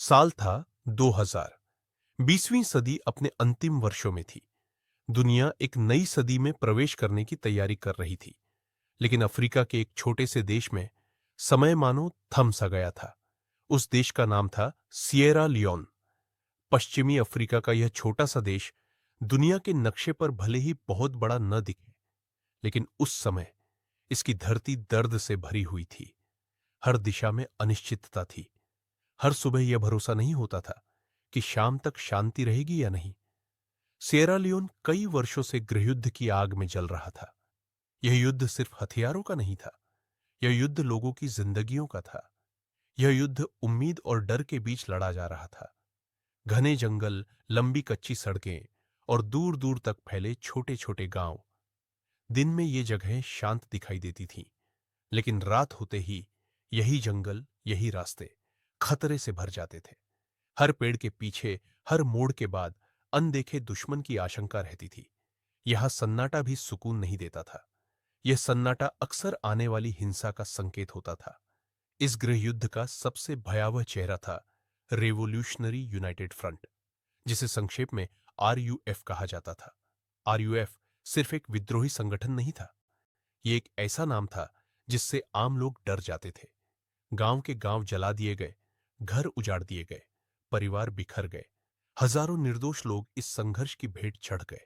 साल था 2000। 20वीं सदी अपने अंतिम वर्षों में थी। दुनिया एक नई सदी में प्रवेश करने की तैयारी कर रही थी। लेकिन अफ्रीका के एक छोटे से देश में समय मानो थम सा गया था। उस देश का नाम था सिएरा लियोन। पश्चिमी अफ्रीका का यह छोटा सा देश दुनिया के नक्शे पर भले ही बहुत बड़ा न दिखे, लेकिन उस समय इसकी धरती दर्द से भरी हुई थी। हर दिशा में अनिश्चितता थी। हर सुबह यह भरोसा नहीं होता था कि शाम तक शांति रहेगी या नहीं। सिएरा लियोन कई वर्षों से गृहयुद्ध की आग में जल रहा था। यह युद्ध सिर्फ हथियारों का नहीं था, यह युद्ध लोगों की जिंदगियों का था। यह युद्ध उम्मीद और डर के बीच लड़ा जा रहा था। घने जंगल, लंबी कच्ची सड़कें और दूर दूर तक फैले छोटे छोटे गांव। दिन में ये जगहें शांत दिखाई देती थीं, लेकिन रात होते ही यही जंगल, यही रास्ते खतरे से भर जाते थे। हर पेड़ के पीछे, हर मोड़ के बाद अनदेखे दुश्मन की आशंका रहती थी। यहां सन्नाटा भी सुकून नहीं देता था। यह सन्नाटा अक्सर आने वाली हिंसा का संकेत होता था। इस गृहयुद्ध का सबसे भयावह चेहरा था रेवोल्यूशनरी यूनाइटेड फ्रंट, जिसे संक्षेप में आरयूएफ कहा जाता था। आरयूएफ सिर्फ एक विद्रोही संगठन नहीं था, ये एक ऐसा नाम था जिससे आम लोग डर जाते थे। गांव के गांव जला दिए गए, घर उजाड़ दिए गए, परिवार बिखर गए। हजारों निर्दोष लोग इस संघर्ष की भेंट चढ़ गए।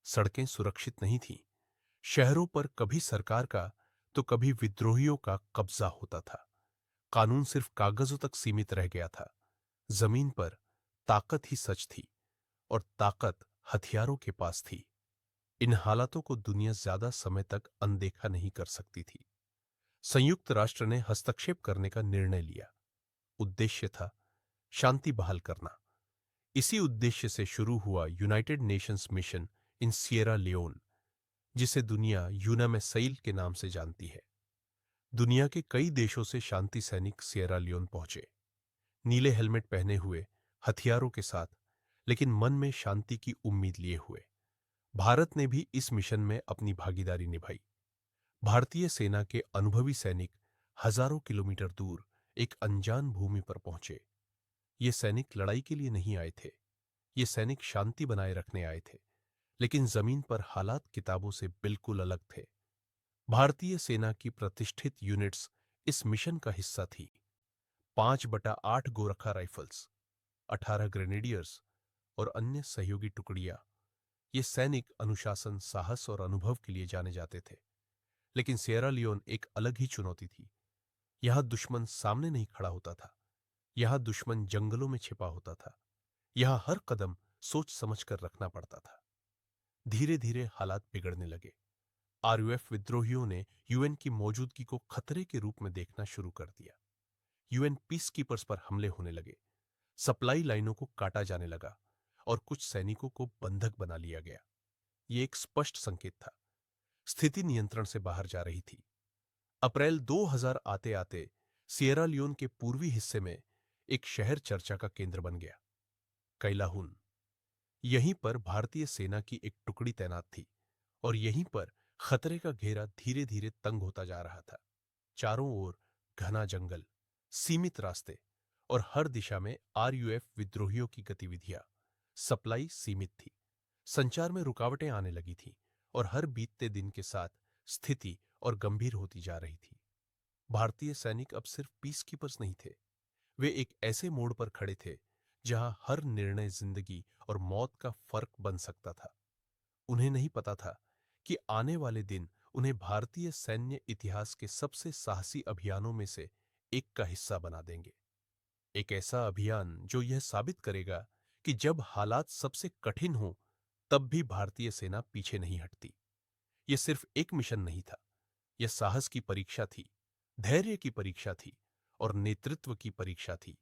सड़कें सुरक्षित नहीं थीं। शहरों पर कभी सरकार का तो कभी विद्रोहियों का कब्जा होता था। कानून सिर्फ कागजों तक सीमित रह गया था। जमीन पर ताकत ही सच थी, और ताकत हथियारों के पास थी। इन हालातों को दुनिया ज्यादा समय तक अनदेखा नहीं कर सकती थी। संयुक्त राष्ट्र ने हस्तक्षेप करने का निर्णय लिया। उद्देश्य था शांति बहाल करना। इसी उद्देश्य से शुरू हुआ United Nations mission in Sierra Leone, जिसे दुनिया यूनामेसाइल के नाम से जानती है। दुनिया के कई देशों से शांति सैनिक सिएरा लियोन पहुंचे, नीले हेलमेट पहने हुए, हथियारों के साथ, लेकिन मन में शांति की उम्मीद लिए हुए। भारत ने भी इस मिशन में अपनी भागीदारी निभाई। भारतीय सेना के अनुभवी सैनिक हजारों किलोमीटर दूर एक अनजान भूमि पर पहुंचे। ये सैनिक लड़ाई के लिए नहीं आए थे, ये सैनिक शांति बनाए रखने आए थे। लेकिन जमीन पर हालात किताबों से बिल्कुल अलग थे। भारतीय सेना की प्रतिष्ठित यूनिट्स इस मिशन का हिस्सा थी। 5/8 गोरखा राइफल्स, 18 ग्रेनेडियर्स और अन्य सहयोगी टुकड़ियां। ये सैनिक अनुशासन, साहस और अनुभव के लिए जाने जाते थे। लेकिन सिएरा लियोन एक अलग ही चुनौती थी। यहां दुश्मन सामने नहीं खड़ा होता था, यहां दुश्मन जंगलों में छिपा होता था। यहां हर कदम सोच समझ कर रखना पड़ता था। धीरे धीरे हालात बिगड़ने लगे। आरयूएफ विद्रोहियों ने यूएन की मौजूदगी को खतरे के रूप में देखना शुरू कर दिया। यूएन पीस कीपर्स पर हमले होने लगे। सप्लाई लाइनों को काटा जाने लगा और कुछ सैनिकों को बंधक बना लिया गया। यह एक स्पष्ट संकेत था, स्थिति नियंत्रण से बाहर जा रही थी। अप्रैल 2000 आते आते सिएरा लियोन के पूर्वी हिस्से में एक शहर चर्चा का केंद्र बन गया, कैलाहून। यहीं पर भारतीय सेना की एक टुकड़ी तैनात थी, और यहीं पर खतरे का घेरा धीरे धीरे तंग होता जा रहा था। चारों ओर घना जंगल, सीमित रास्ते और हर दिशा में आरयूएफ विद्रोहियों की गतिविधियां। सप्लाई सीमित थी, संचार में रुकावटें आने लगी थीं, और हर बीतते दिन के साथ स्थिति और गंभीर होती जा रही थी। भारतीय सैनिक अब सिर्फ पीस कीपर्स नहीं थे, वे एक ऐसे मोड़ पर खड़े थे जहां हर निर्णय जिंदगी और मौत का फर्क बन सकता था। उन्हें नहीं पता था कि आने वाले दिन उन्हें भारतीय सैन्य इतिहास के सबसे साहसी अभियानों में से एक का हिस्सा बना देंगे। एक ऐसा अभियान जो यह साबित करेगा कि जब हालात सबसे कठिन हों, तब भी भारतीय सेना पीछे नहीं हटती। यह सिर्फ एक मिशन नहीं था, यह साहस की परीक्षा थी, धैर्य की परीक्षा थी और नेतृत्व की परीक्षा थी।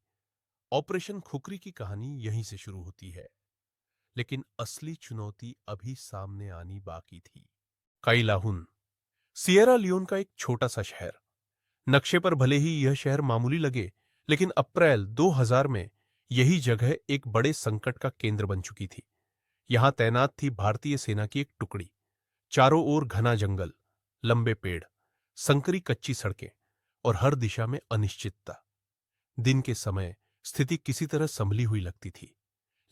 ऑपरेशन खुकरी की कहानी यहीं से शुरू होती है, लेकिन असली चुनौती अभी सामने आनी बाकी थी। कैलाहून, सिएरा लियोन का एक छोटा सा शहर। नक्शे पर भले ही यह शहर मामूली लगे, लेकिन अप्रैल 2000 में यही जगह एक बड़े संकट का केंद्र बन चुकी थी। यहां तैनात थी भारतीय सेना की एक टुकड़ी। चारों ओर घना जंगल, लंबे पेड़, संकरी कच्ची सड़कें और हर दिशा में अनिश्चितता। दिन के समय स्थिति किसी तरह संभली हुई लगती थी,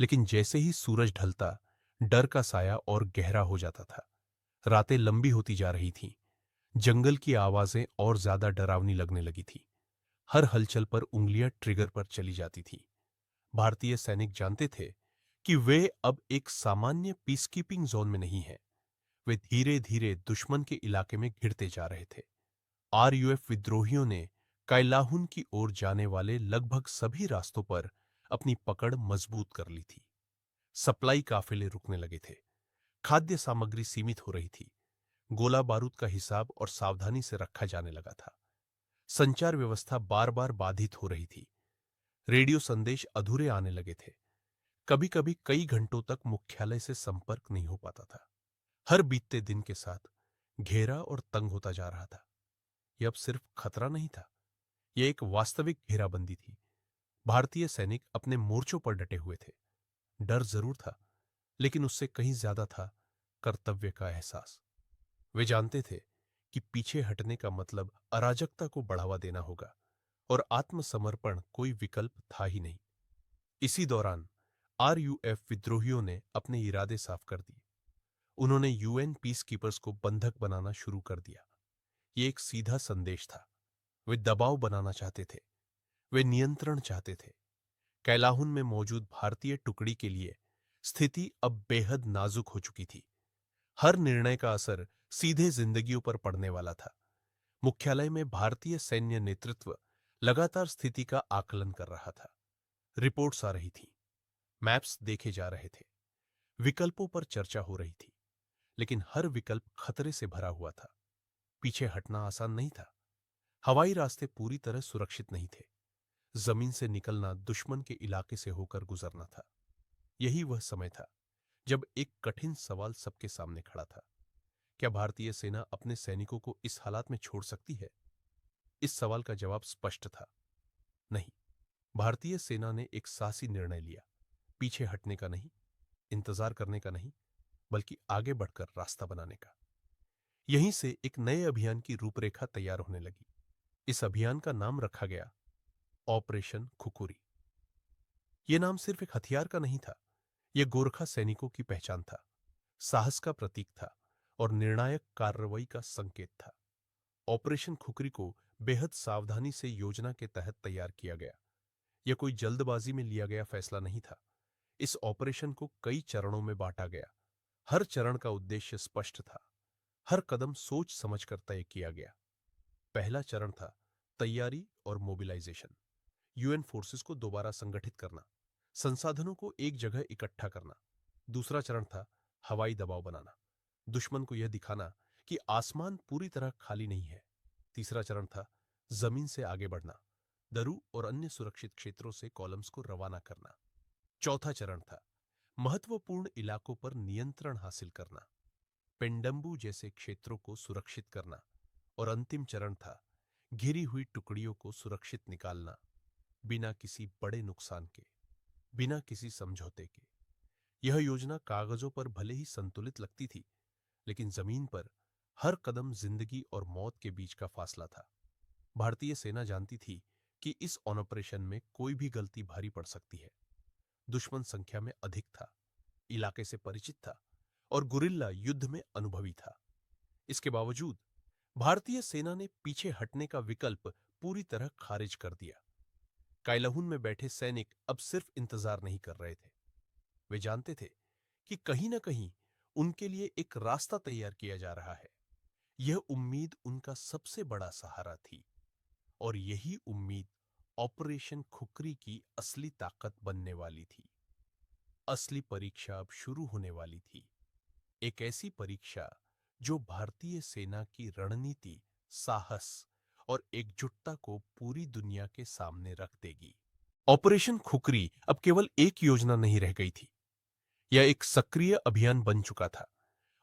लेकिन जैसे ही सूरज ढलता, डर का साया और गहरा हो जाता था। रातें लंबी होती जा रही थीं। जंगल की आवाजें और ज्यादा डरावनी लगने लगी थी। हर हलचल पर उंगलियां ट्रिगर पर चली जाती थीं। भारतीय सैनिक जानते थे कि वे अब एक सामान्य पीसकीपिंग जोन में नहीं हैं। वे धीरे धीरे दुश्मन के इलाके में घिरते जा रहे थे। आरयूएफ विद्रोहियों ने कायलाहुन की ओर जाने वाले लगभग सभी रास्तों पर अपनी पकड़ मजबूत कर ली थी। सप्लाई काफिले रुकने लगे थे। खाद्य सामग्री सीमित हो रही थी। गोला बारूद का हिसाब और सावधानी से रखा जाने लगा था। संचार व्यवस्था बार बार बाधित हो रही थी। रेडियो संदेश अधूरे आने लगे थे। कभी कभी कई घंटों तक मुख्यालय से संपर्क नहीं हो पाता था। हर बीतते दिन के साथ घेरा और तंग होता जा रहा था। यह अब सिर्फ खतरा नहीं था, यह एक वास्तविक घेराबंदी थी। भारतीय सैनिक अपने मोर्चों पर डटे हुए थे। डर जरूर था, लेकिन उससे कहीं ज्यादा था कर्तव्य का एहसास। वे जानते थे कि पीछे हटने का मतलब अराजकता को बढ़ावा देना होगा, और आत्मसमर्पण कोई विकल्प था ही नहीं। इसी दौरान आरयूएफ विद्रोहियों ने अपने इरादे साफ कर दिए। उन्होंने यूएन पीस कीपर्स को बंधक बनाना शुरू कर दिया। यह एक सीधा संदेश था। वे दबाव बनाना चाहते थे। वे नियंत्रण चाहते थे। कैलाहुन में मौजूद भारतीय टुकड़ी के लिए स्थिति अब बेहद नाजुक हो चुकी थी। हर निर्णय का असर सीधे जिंदगियों पर पड़ने वाला था। मुख्यालय में भारतीय सैन्य नेतृत्व लगातार स्थिति का आकलन कर रहा था। रिपोर्ट्स आ रही थी, मैप्स देखे जा रहे थे, विकल्पों पर चर्चा हो रही थी, लेकिन हर विकल्प खतरे से भरा हुआ था। पीछे हटना आसान नहीं था। हवाई रास्ते पूरी तरह सुरक्षित नहीं थे। जमीन से निकलना दुश्मन के इलाके से होकर गुजरना था। यही वह समय था जब एक कठिन सवाल सबके सामने खड़ा था। क्या भारतीय सेना अपने सैनिकों को इस हालात में छोड़ सकती है? इस सवाल का जवाब स्पष्ट था, नहीं। भारतीय सेना ने एक साहसी निर्णय लिया। पीछे हटने का नहीं, इंतजार करने का नहीं, बल्कि आगे बढ़कर रास्ता बनाने का। यहीं से एक नए अभियान की रूपरेखा तैयार होने लगी। इस अभियान का नाम रखा गया ऑपरेशन खुकुरी। यह नाम सिर्फ एक हथियार का नहीं था, यह गोरखा सैनिकों की पहचान था, साहस का प्रतीक था और निर्णायक कार्रवाई का संकेत था। ऑपरेशन खुकरी को बेहद सावधानी से योजना के तहत तैयार किया गया। यह कोई जल्दबाजी में लिया गया फैसला नहीं था। इस ऑपरेशन को कई चरणों में बांटा गया। हर चरण का उद्देश्य स्पष्ट था। हर कदम सोच समझकर तय किया गया। पहला चरण था तैयारी और मोबिलाइजेशन। यूएन फोर्सेस को दोबारा संगठित करना, संसाधनों को एक जगह इकट्ठा करना। दूसरा चरण था हवाई दबाव बनाना, दुश्मन को यह दिखाना कि आसमान पूरी तरह खाली नहीं है। तीसरा चरण था जमीन से आगे बढ़ना, दरू और अन्य सुरक्षित क्षेत्रों से कॉलम्स को रवाना करना। चौथा चरण था महत्वपूर्ण इलाकों पर नियंत्रण हासिल करना, पेंडम्बू जैसे क्षेत्रों को सुरक्षित करना। और अंतिम चरण था घिरी हुई टुकड़ियों को सुरक्षित निकालना, बिना किसी बड़े नुकसान के, बिना किसी समझौते के। यह योजना कागजों पर भले ही संतुलित लगती थी, लेकिन जमीन पर हर कदम जिंदगी और मौत के बीच का फासला था। भारतीय सेना जानती थी कि इस ऑपरेशन में कोई भी गलती भारी पड़ सकती है। दुश्मन संख्या में अधिक था, इलाके से परिचित था और गुरिल्ला युद्ध में अनुभवी था। इसके बावजूद भारतीय सेना ने पीछे हटने का विकल्प पूरी तरह खारिज कर दिया। कायलाहुन में बैठे सैनिक अब सिर्फ इंतजार नहीं कर रहे थे। वे जानते थे कि कहीं ना कहीं उनके लिए एक रास्ता तैयार किया जा रहा है। यह उम्मीद उनका सबसे बड़ा सहारा थी, और यही उम्मीद ऑपरेशन खुकरी की असली ताकत बनने वाली थी। असली परीक्षा अब शुरू होने वाली थी। एक ऐसी परीक्षा जो भारतीय सेना की रणनीति, साहस और एकजुटता को पूरी दुनिया के सामने रख देगी। ऑपरेशन खुकरी अब केवल एक योजना नहीं रह गई थी। यह एक सक्रिय अभियान बन चुका था,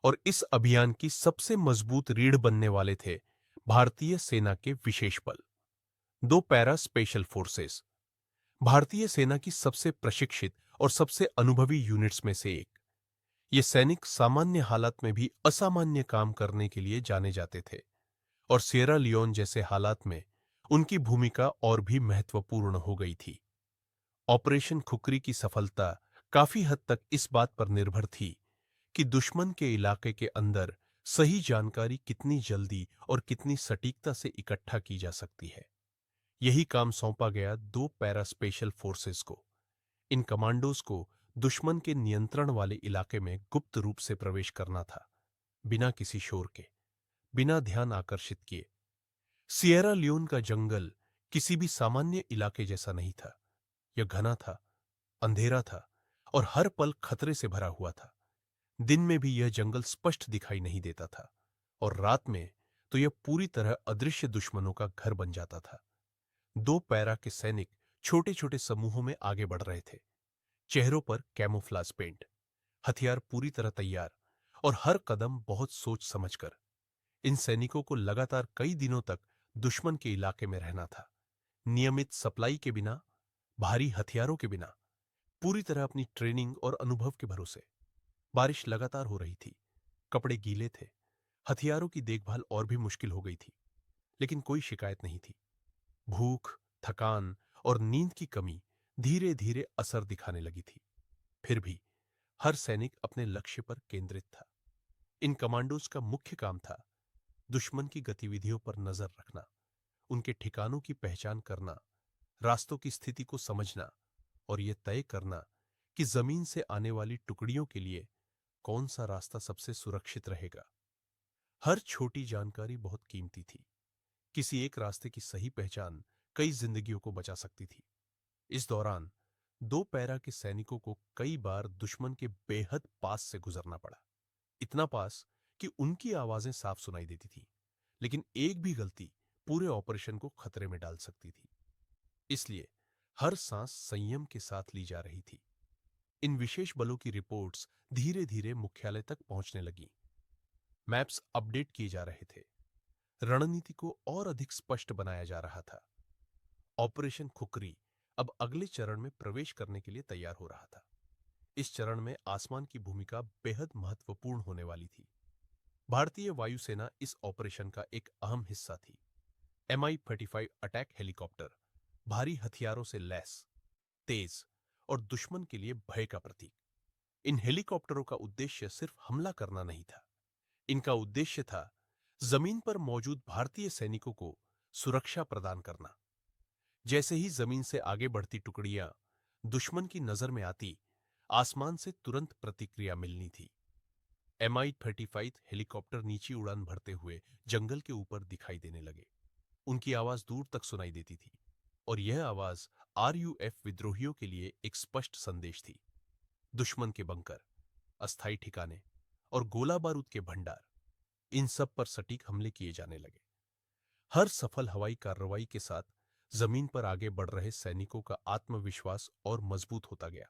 और इस अभियान की सबसे मजबूत रीढ़ बनने वाले थे भारतीय सेना के विशेष बल, दो पैरा स्पेशल फोर्सेस। भारतीय सेना की सबसे प्रशिक्षित और सबसे अनुभवी यूनिट्स में से एक। ये सैनिक सामान्य हालात में भी असामान्य काम करने के लिए जाने जाते थे, और सिएरा लियोन जैसे हालात में उनकी भूमिका और भी महत्वपूर्ण हो गई थी। ऑपरेशन खुकरी की सफलता काफी हद तक इस बात पर निर्भर थी कि दुश्मन के इलाके के अंदर सही जानकारी कितनी जल्दी और कितनी सटीकता से इकट्ठा की जा सकती है। यही काम सौंपा गया दो पैरा स्पेशल फोर्सेस को। इन कमांडोज को दुश्मन के नियंत्रण वाले इलाके में गुप्त रूप से प्रवेश करना था, बिना किसी शोर के, बिना ध्यान आकर्षित किए। सिएरा लियोन का जंगल किसी भी सामान्य इलाके जैसा नहीं था। यह घना था, अंधेरा था और हर पल खतरे से भरा हुआ था। दिन में भी यह जंगल स्पष्ट दिखाई नहीं देता था और रात में तो यह पूरी तरह अदृश्य दुश्मनों का घर बन जाता था। दो पैरा के सैनिक छोटे छोटे समूहों में आगे बढ़ रहे थे, चेहरों पर कैमोफ्लाज पेंट, हथियार पूरी तरह तैयार और हर कदम बहुत सोच समझकर। इन सैनिकों को लगातार कई दिनों तक दुश्मन के इलाके में रहना था, नियमित सप्लाई के बिना, भारी हथियारों के बिना, पूरी तरह अपनी ट्रेनिंग और अनुभव के भरोसे। बारिश लगातार हो रही थी, कपड़े गीले थे, हथियारों की देखभाल और भी मुश्किल हो गई थी, लेकिन कोई शिकायत नहीं थी। भूख, थकान और नींद की कमी धीरे धीरे असर दिखाने लगी थी। फिर भी हर सैनिक अपने लक्ष्य पर केंद्रित था। इन कमांडोज का मुख्य काम था दुश्मन की गतिविधियों पर नजर रखना, उनके ठिकानों की पहचान करना, रास्तों की स्थिति को समझना और यह तय करना कि जमीन से आने वाली टुकड़ियों के लिए कौन सा रास्ता सबसे सुरक्षित रहेगा। हर छोटी जानकारी बहुत कीमती थी। किसी एक रास्ते की सही पहचान कई जिंदगियों को बचा सकती थी। इस दौरान दो पैरा के सैनिकों को कई बार दुश्मन के बेहद पास से गुजरना पड़ा, इतना पास कि उनकी आवाजें साफ सुनाई देती थी, लेकिन एक भी गलती पूरे ऑपरेशन को खतरे में डाल सकती थी। इसलिए हर सांस संयम के साथ ली जा रही थी। इन विशेष बलों की रिपोर्ट्स धीरे धीरे मुख्यालय तक पहुंचने लगी। मैप्स अपडेट किए जा रहे थे, रणनीति को और अधिक स्पष्ट बनाया जा रहा था। ऑपरेशन खुकरी अब अगले चरण में प्रवेश करने के लिए तैयार हो रहा था। इस चरण में आसमान की भूमिका बेहद महत्वपूर्ण होने वाली थी। भारतीय वायुसेना इस ऑपरेशन का एक अहम हिस्सा थी। MI-35 अटैक हेलीकॉप्टर भारी हथियारों से लैस, तेज और दुश्मन के लिए भय का प्रतीक। इन हेलीकॉप्टरों का उद्देश्य सिर्फ हमला करना नहीं था, इनका उद्देश्य था जमीन पर मौजूद भारतीय सैनिकों को सुरक्षा प्रदान करना। जैसे ही जमीन से आगे बढ़ती टुकड़ियां दुश्मन की नजर में आती, आसमान से तुरंत प्रतिक्रिया मिलनी थी। MI-35 हेलीकॉप्टर नीची उड़ान भरते हुए जंगल के ऊपर दिखाई देने लगे। उनकी आवाज दूर तक सुनाई देती थी और यह आवाज RUF विद्रोहियों के लिए एक स्पष्ट संदेश थी। दुश्मन के बंकर, अस्थायी ठिकाने और गोला बारूद के भंडार, इन सब पर सटीक हमले किए जाने लगे। हर सफल हवाई कार्रवाई के साथ जमीन पर आगे बढ़ रहे सैनिकों का आत्मविश्वास और मजबूत होता गया।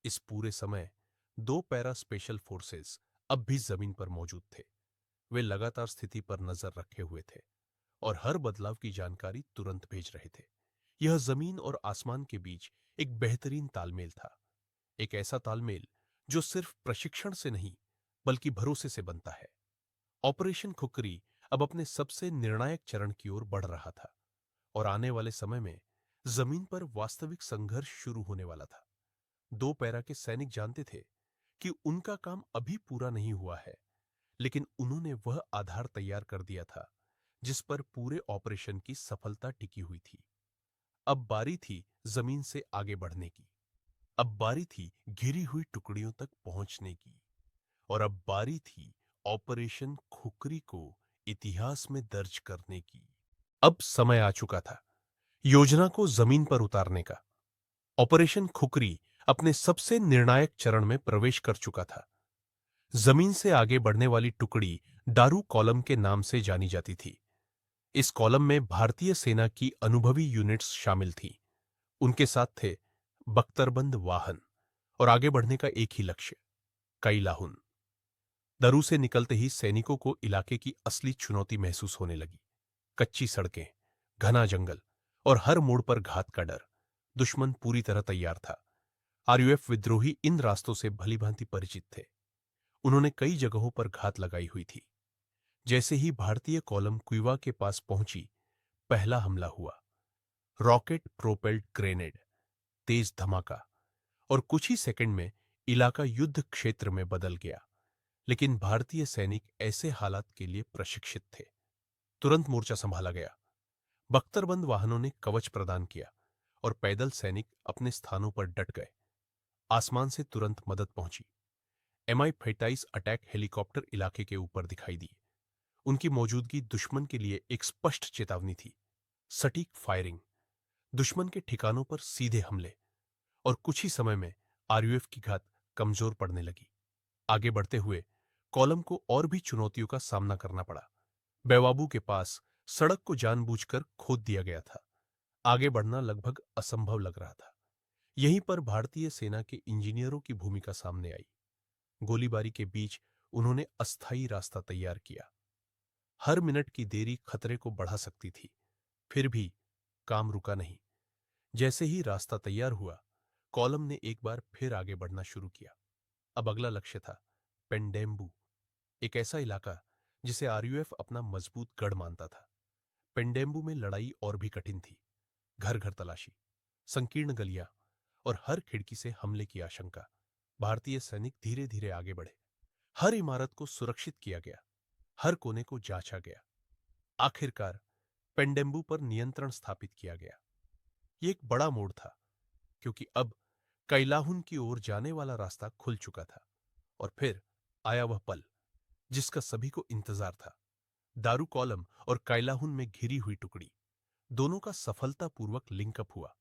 इस पूरे समय दो पैरा स्पेशल फोर्सेस अब भी जमीन पर मौजूद थे। वे लगातार स्थिति पर नजर रखे हुए थे और हर बदलाव की जानकारी तुरंत भेज रहे थे। यह जमीन और आसमान के बीच एक बेहतरीन तालमेल था, एक ऐसा तालमेल जो सिर्फ प्रशिक्षण से नहीं बल्कि भरोसे से बनता है। ऑपरेशन खुकरी अब अपने सबसे निर्णायक चरण की ओर बढ़ रहा था और आने वाले समय में जमीन पर वास्तविक संघर्ष शुरू होने वाला था। दो पैरा के सैनिक जानते थे कि उनका काम अभी पूरा नहीं हुआ है, लेकिन उन्होंने वह आधार तैयार कर दिया था जिस पर पूरे ऑपरेशन की सफलता टिकी हुई थी। अब बारी थी जमीन से आगे बढ़ने की, अब बारी थी घिरी हुई टुकड़ियों तक पहुंचने की और अब बारी थी ऑपरेशन खुकरी को इतिहास में दर्ज करने की। अब समय आ चुका था योजना को जमीन पर उतारने का। ऑपरेशन खुकरी अपने सबसे निर्णायक चरण में प्रवेश कर चुका था। जमीन से आगे बढ़ने वाली टुकड़ी डारू कॉलम के नाम से जानी जाती थी। इस कॉलम में भारतीय सेना की अनुभवी यूनिट्स शामिल थी। उनके साथ थे बख्तरबंद वाहन और आगे बढ़ने का एक ही लक्ष्य, कैलाहुन। दरू से निकलते ही सैनिकों को इलाके की असली चुनौती महसूस होने लगी। कच्ची सड़कें, घना जंगल और हर मोड़ पर घात का डर। दुश्मन पूरी तरह तैयार था। RUF विद्रोही इन रास्तों से भलीभांति परिचित थे। उन्होंने कई जगहों पर घात लगाई हुई थी। जैसे ही भारतीय कॉलम कुइवा के पास पहुंची, पहला हमला हुआ। रॉकेट प्रोपेल्ड ग्रेनेड, तेज धमाका और कुछ ही सेकंड में इलाका युद्ध क्षेत्र में बदल गया। लेकिन भारतीय सैनिक ऐसे हालात के लिए प्रशिक्षित थे। तुरंत मोर्चा संभाला गया। बख्तरबंद वाहनों ने कवच प्रदान किया और पैदल सैनिक अपने स्थानों पर डट गए। आसमान से तुरंत मदद पहुंची। MI-45 अटैक हेलीकॉप्टर इलाके के ऊपर दिखाई दिए। उनकी मौजूदगी दुश्मन के लिए एक स्पष्ट चेतावनी थी। सटीक फायरिंग, दुश्मन के ठिकानों पर सीधे हमले, और कुछ ही समय में RUF की घात कमजोर पड़ने लगी। आगे बढ़ते हुए कॉलम को और भी चुनौतियों का सामना करना पड़ा। बेवाबू के पास सड़क को जानबूझकर खोद दिया गया था। आगे बढ़ना लगभग असंभव लग रहा था। यहीं पर भारतीय सेना के इंजीनियरों की भूमिका सामने आई। गोलीबारी के बीच उन्होंने अस्थायी रास्ता तैयार किया। हर मिनट की देरी खतरे को बढ़ा सकती थी, फिर भी काम रुका नहीं। जैसे ही रास्ता तैयार हुआ, कॉलम ने एक बार फिर आगे बढ़ना शुरू किया। अब अगला लक्ष्य था पेंडेम्बू, एक ऐसा इलाका जिसे RUF अपना मजबूत गढ़ मानता था। पेंडेम्बू में लड़ाई और भी कठिन थी। घर घर तलाशी, संकीर्ण गलियां और हर खिड़की से हमले की आशंका। भारतीय सैनिक धीरे धीरे आगे बढ़े। हर इमारत को सुरक्षित किया गया, हर कोने को जांचा गया। आखिरकार पेंडेम्बू पर नियंत्रण स्थापित किया गया। यह एक बड़ा मोड़ था, क्योंकि अब कैलाहुन की ओर जाने वाला रास्ता खुल चुका था। और फिर आया वह पल जिसका सभी को इंतजार था। दारू कॉलम और कैलाहुन में घिरी हुई टुकड़ी, दोनों का सफलतापूर्वक लिंकअप हुआ।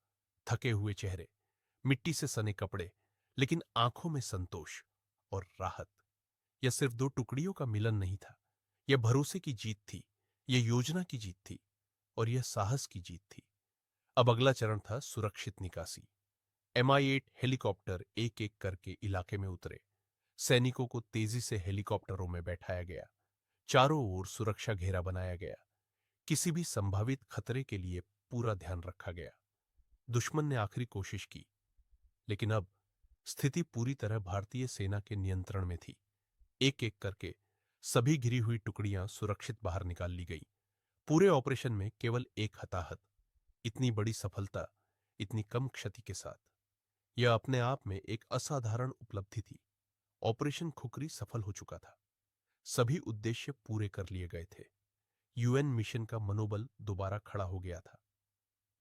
थके हुए चेहरे, मिट्टी से सने कपड़े, लेकिन आंखों में संतोष और राहत। यह सिर्फ दो टुकड़ियों का मिलन नहीं था, यह भरोसे की जीत थी, यह योजना की जीत थी, और यह साहस की जीत थी। अब अगला चरण था सुरक्षित निकासी। MI-8 हेलीकॉप्टर एक एक करके इलाके में उतरे। सैनिकों को तेजी से हेलीकॉप्टरों में बैठाया गया। चारों ओर सुरक्षा घेरा बनाया गया। किसी भी संभावित खतरे के लिए पूरा ध्यान रखा गया। दुश्मन ने आखिरी कोशिश की, लेकिन अब स्थिति पूरी तरह भारतीय सेना के नियंत्रण में थी। एक एक करके सभी घिरी हुई टुकड़ियां सुरक्षित बाहर निकाल ली गई। पूरे ऑपरेशन में केवल एक हताहत। इतनी बड़ी सफलता इतनी कम क्षति के साथ, यह अपने आप में एक असाधारण उपलब्धि थी। ऑपरेशन खुखरी सफल हो चुका था। सभी उद्देश्य पूरे कर लिए गए थे। UN मिशन का मनोबल दोबारा खड़ा हो गया था।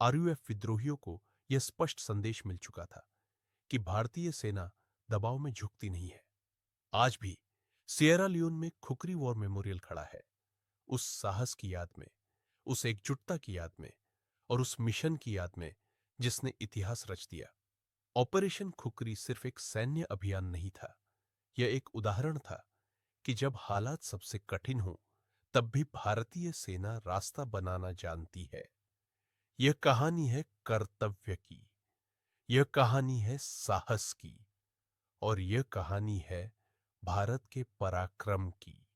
RUF विद्रोहियों को यह स्पष्ट संदेश मिल चुका था कि भारतीय सेना दबाव में झुकती नहीं है। आज भी सिएरा लियोन में खुखरी वॉर मेमोरियल खड़ा है, उस साहस की याद में, उस एकजुटता की याद में, और उस मिशन की याद में जिसने इतिहास रच दिया। ऑपरेशन खुखरी सिर्फ एक सैन्य अभियान नहीं था, यह एक उदाहरण था कि जब हालात सबसे कठिन हों, तब भी भारतीय सेना रास्ता बनाना जानती है। यह कहानी है कर्तव्य की, यह कहानी है साहस की, और यह कहानी है भारत के पराक्रम की।